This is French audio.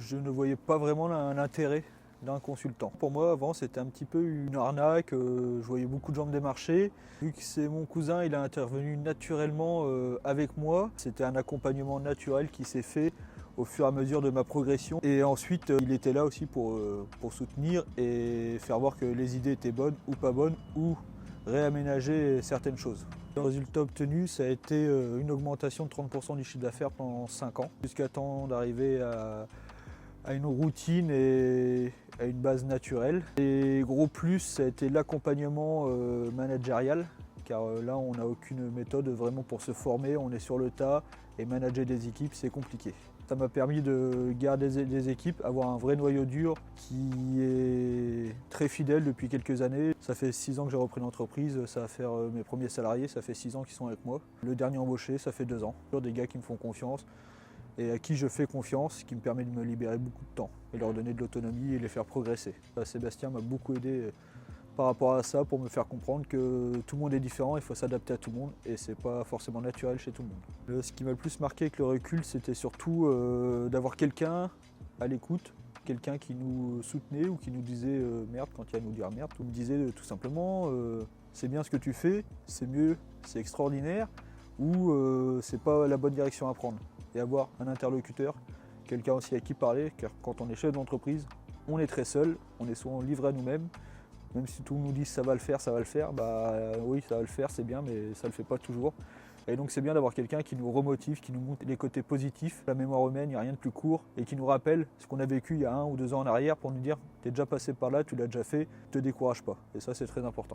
Je ne voyais pas vraiment l'intérêt d'un consultant. Pour moi, avant, c'était un petit peu une arnaque. Je voyais beaucoup de gens me démarcher. Vu que c'est mon cousin, il a intervenu naturellement avec moi. C'était un accompagnement naturel qui s'est fait au fur et à mesure de ma progression. Et ensuite, il était là aussi pour soutenir et faire voir que les idées étaient bonnes ou pas bonnes, ou réaménager certaines choses. Le résultat obtenu, ça a été une augmentation de 30% du chiffre d'affaires pendant 5 ans, jusqu'à temps d'arriver à une routine et à une base naturelle. Les gros plus, ça a été l'accompagnement managérial, car là, on n'a aucune méthode vraiment pour se former, on est sur le tas, et manager des équipes, c'est compliqué. Ça m'a permis de garder des équipes, avoir un vrai noyau dur qui est très fidèle depuis quelques années. Ça fait 6 ans que j'ai repris l'entreprise, ça va faire mes premiers salariés, ça fait 6 ans qu'ils sont avec moi. Le dernier embauché, ça fait 2 ans. Des gars qui me font confiance et à qui je fais confiance, qui me permet de me libérer beaucoup de temps et leur donner de l'autonomie et les faire progresser. Sébastien m'a beaucoup aidé par rapport à ça pour me faire comprendre que tout le monde est différent, il faut s'adapter à tout le monde et c'est pas forcément naturel chez tout le monde. Ce qui m'a le plus marqué avec le recul, c'était surtout d'avoir quelqu'un à l'écoute, quelqu'un qui nous soutenait ou qui nous disait merde quand il y a à nous dire merde, ou me disait tout simplement c'est bien ce que tu fais, c'est mieux, c'est extraordinaire, ou c'est pas la bonne direction à prendre. Et avoir un interlocuteur, quelqu'un aussi à qui parler, car quand on est chef d'entreprise, on est très seul, on est souvent livré à nous-mêmes. Même si tout nous dit ça va le faire, bah oui ça va le faire, c'est bien, mais ça le fait pas toujours. Et donc c'est bien d'avoir quelqu'un qui nous remotive, qui nous montre les côtés positifs. La mémoire humaine, il n'y a rien de plus court, et qui nous rappelle ce qu'on a vécu il y a 1 ou 2 ans en arrière pour nous dire t'es déjà passé par là, tu l'as déjà fait, ne te décourage pas. Et ça c'est très important.